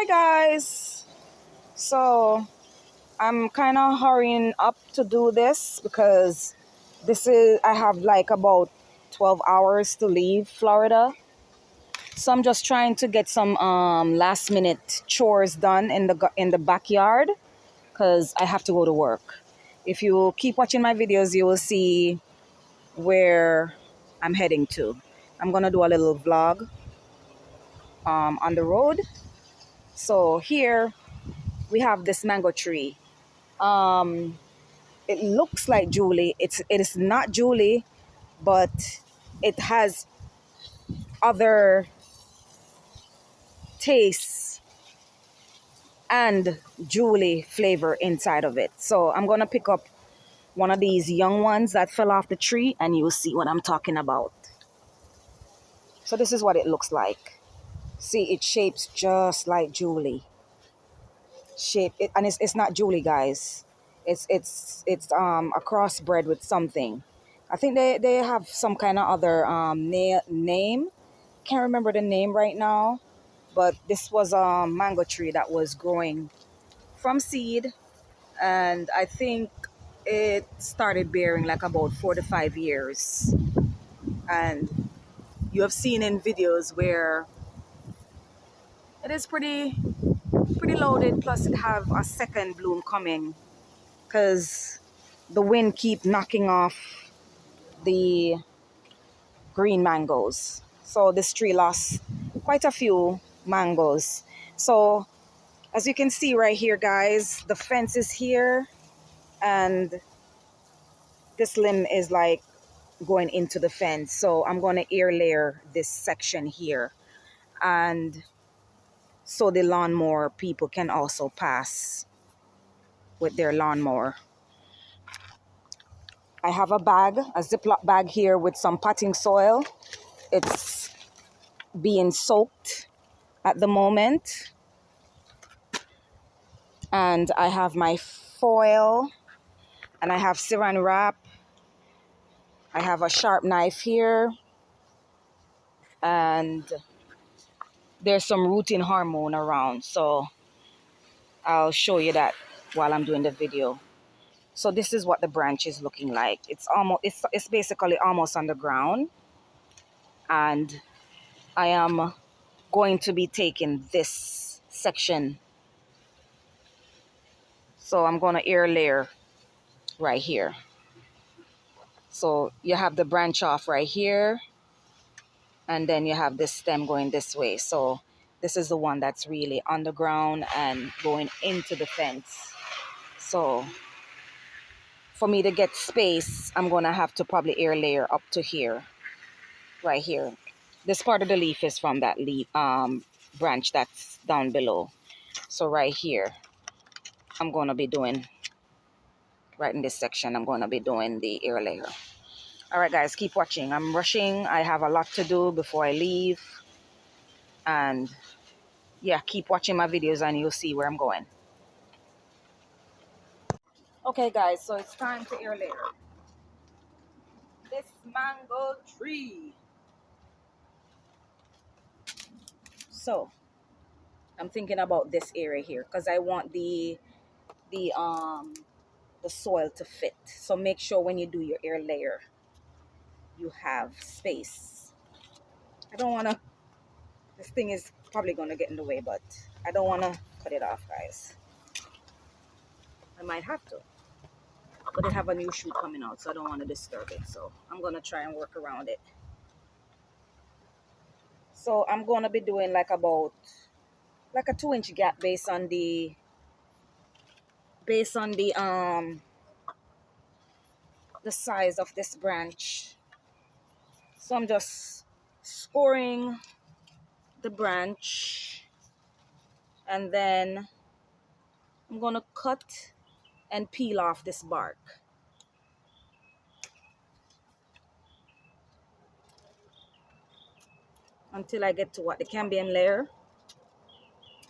Hi guys. So I'm kind of hurrying up to do this because I have like about 12 hours to leave Florida. So I'm just trying to get some last minute chores done in the backyard cuz I have to go to work. If you keep watching my videos, you will see where I'm heading to. I'm going to do a little vlog on the road. So here we have this mango tree. Um, it looks like Julie. It is not Julie, but it has other tastes and Julie flavor inside of it. So I'm gonna pick up one of these young ones that fell off the tree, and you'll see what I'm talking about. So this is what it looks like. See, it shapes just like Julie. And it's not Julie, guys. It's a crossbred with something. I think they have some kind of other name. Can't remember the name right now, but this was a mango tree that was growing from seed, and I think it started bearing like about 4 to 5 years. And you have seen in videos where it is pretty loaded. Plus, it have a second bloom coming because the wind keep knocking off the green mangoes. So this tree lost quite a few mangoes. So as you can see right here, guys, the fence is here and this limb is like going into the fence. So I'm going to air layer this section here, and so the lawnmower people can also pass with their lawnmower. I have a Ziploc bag here with some potting soil. It's being soaked at the moment. And I have my foil and I have saran wrap. I have a sharp knife here. And there's some rooting hormone around. So I'll show you that while I'm doing the video. So this is what the branch is looking like. It's basically almost on the ground. And I am going to be taking this section. So I'm going to air layer right here. So you have the branch off right here, and then you have this stem going this way. So this is the one that's really on the ground and going into the fence. So for me to get space, I'm going to have to probably air layer up to here, right here. This part of the leaf is from that leaf branch that's down below. So right here, I'm going to be doing, right in this section, I'm going to be doing the air layer. All right, guys, keep watching. I'm rushing. I have a lot to do before I leave. And yeah, keep watching my videos and you'll see where I'm going. Okay, guys, so it's time to air layer this mango tree. So I'm thinking about this area here because I want the soil to fit. So make sure when you do your air layer, you have space. I don't want to, this thing is probably going to get in the way, but I don't want to cut it off, guys. I might have to, but they have a new shoot coming out, so I don't want to disturb it. So I'm going to try and work around it. So I'm going to be doing like about like a 2-inch gap based on the size of this branch. So I'm just scoring the branch, and then I'm gonna cut and peel off this bark until I get to what the cambium layer,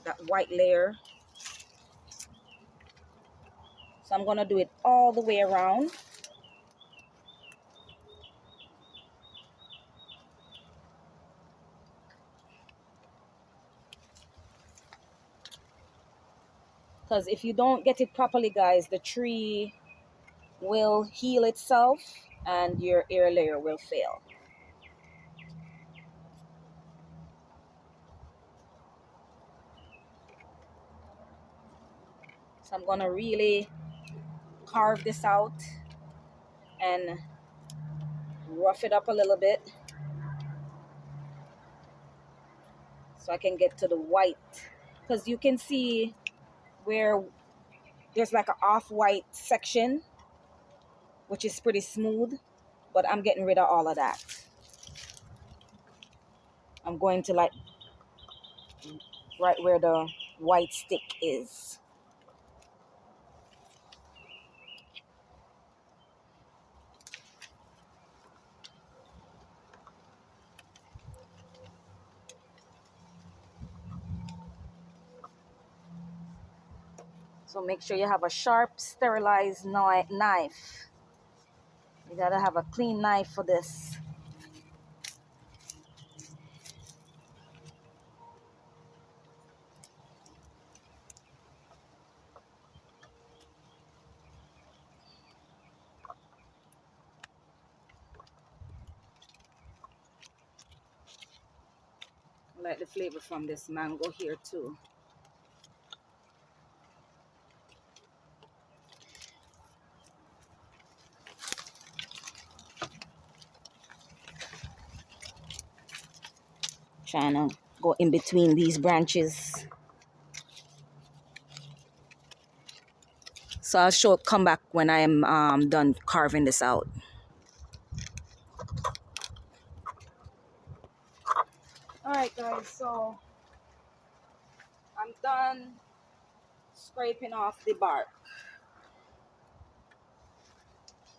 that white layer. So I'm gonna do it all the way around. Because if you don't get it properly, guys, the tree will heal itself and your air layer will fail. So I'm gonna really carve this out and rough it up a little bit so I can get to the white, because you can see where there's like an off-white section which is pretty smooth, but I'm getting rid of all of that. I'm going to like right where the white stick is. So make sure you have a sharp, sterilized knife. You gotta have a clean knife for this. I like the flavor from this mango here too. Trying to go in between these branches. So I'll come back when I am done carving this out. Alright guys, so I'm done scraping off the bark.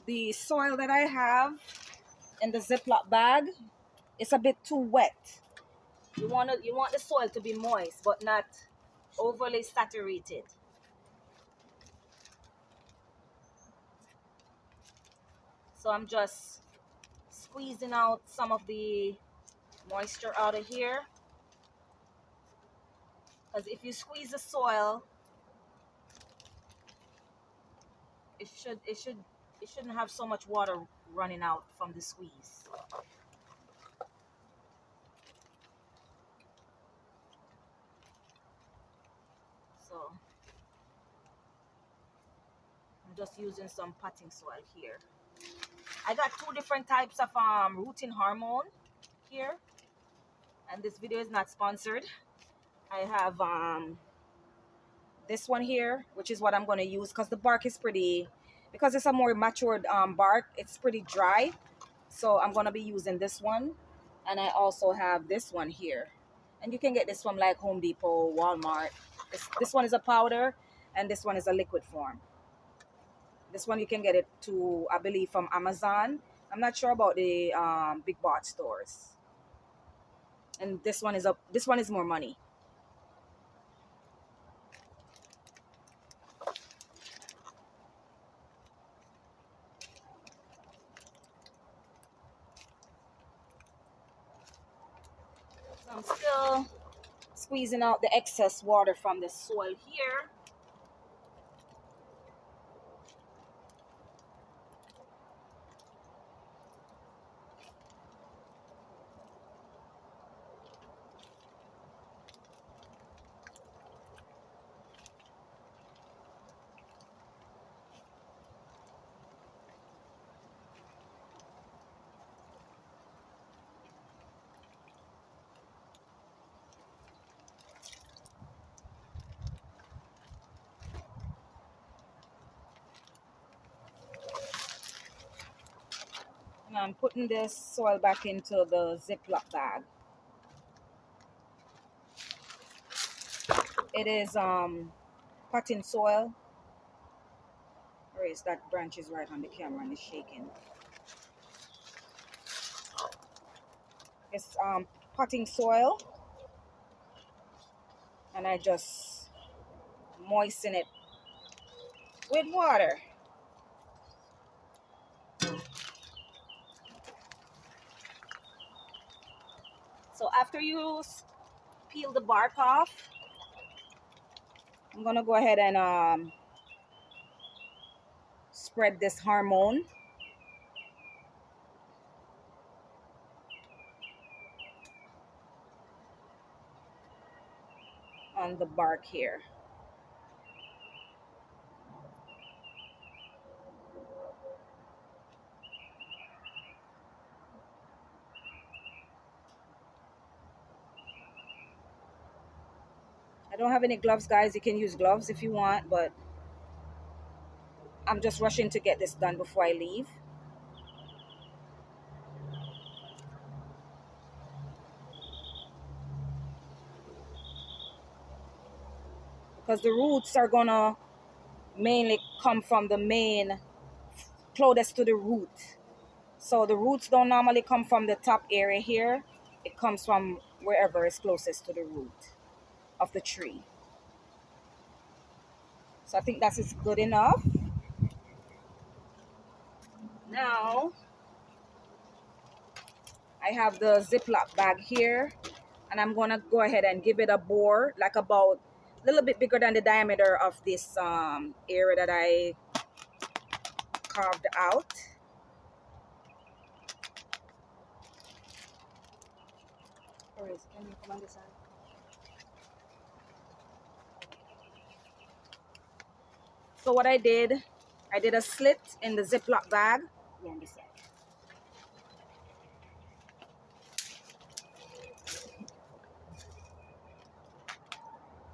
The soil that I have in the Ziploc bag is a bit too wet. You want the soil to be moist but not overly saturated. So I'm just squeezing out some of the moisture out of here, because if you squeeze the soil, it shouldn't have so much water running out from the squeeze. So I'm just using some potting soil here. I got two different types of rooting hormone here, and this video is not sponsored. I have this one here, which is what I'm going to use, because the bark is pretty, because it's a more matured bark, it's pretty dry. So I'm going to be using this one. And I also have this one here, and you can get this from like Home Depot, Walmart. This one is a powder and this one is a liquid form. This one you can get it to, I believe, from Amazon. I'm not sure about the big box stores. And this one is more money. So I'm still squeezing out the excess water from the soil here. And I'm putting this soil back into the Ziploc bag. It is potting soil. Where is that branch is right on the camera and it's shaking. It's potting soil, and I just moisten it with water. So after you peel the bark off, I'm gonna go ahead and spread this hormone on the bark here. I don't have any gloves, guys. You can use gloves if you want, but I'm just rushing to get this done before I leave. Because the roots are gonna mainly come from the main closest to the root. So the roots don't normally come from the top area here. It comes from wherever is closest to the root of the tree. So I think that is good enough. Now I have the Ziploc bag here, and I'm gonna go ahead and give it a bore, like about a little bit bigger than the diameter of this area that I carved out. Can you come on this side? So what I did a slit in the Ziploc bag. Yeah, on this side.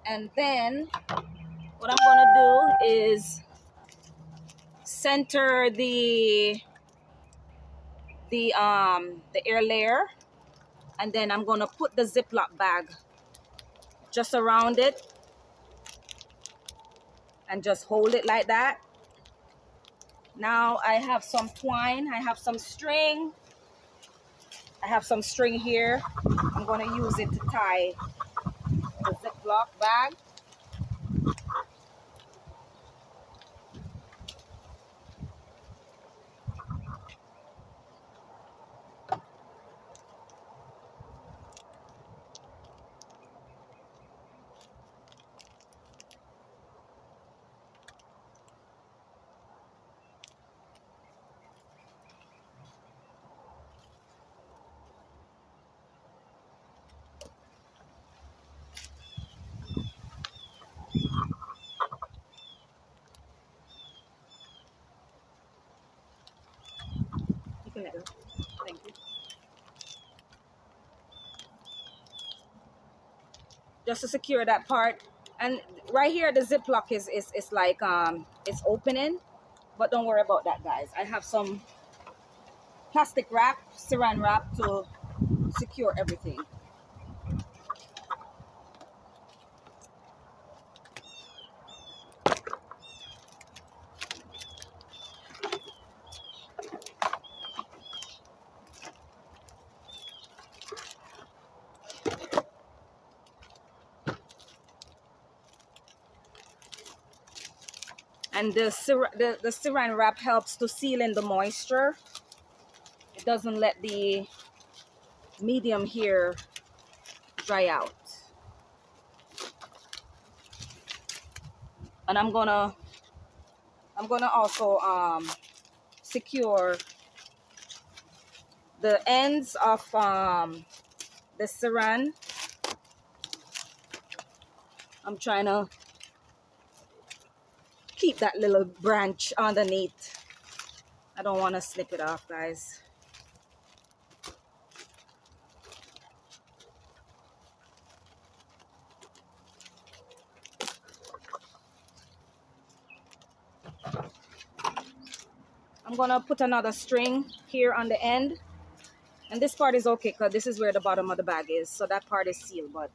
And then what I'm gonna do is center the air layer, and then I'm gonna put the Ziploc bag just around it and just hold it like that. Now I have some twine, I have some string, I have some string here. I'm gonna use it to tie the Ziploc bag. You can let go. Thank you. Just to secure that part. And right here the Ziploc is like it's opening, but don't worry about that, guys. I have some plastic wrap, saran wrap, to secure everything. And the saran wrap helps to seal in the moisture. It doesn't let the medium here dry out. And I'm gonna also secure the ends of the saran. I'm trying to keep that little branch underneath. I don't want to snip it off, guys. I'm gonna put another string here on the end, and this part is okay because this is where the bottom of the bag is, so that part is sealed, but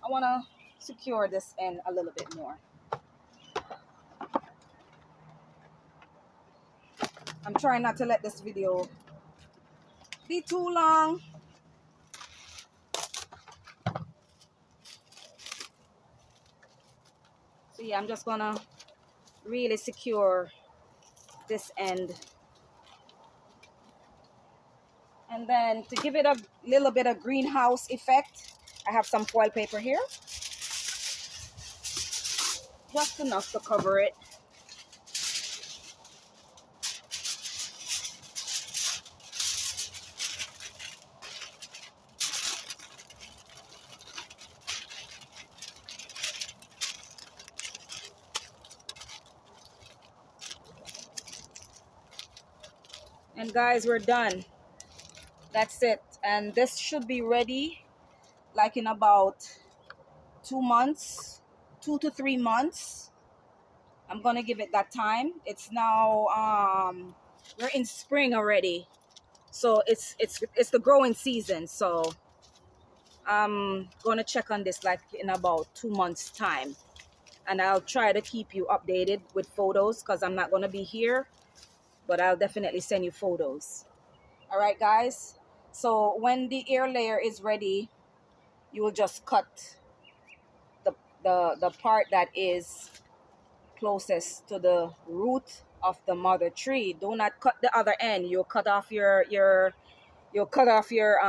I want to secure this end a little bit more. I'm trying not to let this video be too long. So yeah, I'm just gonna really secure this end. And then to give it a little bit of greenhouse effect, I have some foil paper here. just enough to cover it. And guys, we're done. That's it. And this should be ready like in about 2 months, 2 to 3 months. I'm gonna give it that time. It's now we're in spring already. So it's the growing season. So I'm gonna check on this like in about 2 months time. And I'll try to keep you updated with photos because I'm not gonna be here, but I'll definitely send you photos. All right, guys. So when the ear layer is ready, you will just cut the the part that is closest to the root of the mother tree. Do not cut the other end. You'll cut off you'll cut off your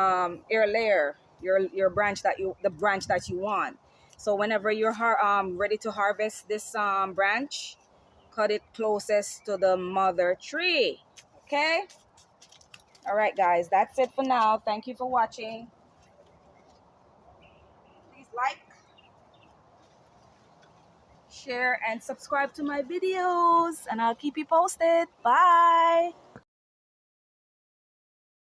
ear layer, your branch that you the branch that you want. So whenever you're ready to harvest this branch, cut it closest to the mother tree. Okay. All right, guys, that's it for now. Thank you for watching. Please like, share, and subscribe to my videos, and I'll keep you posted. Bye.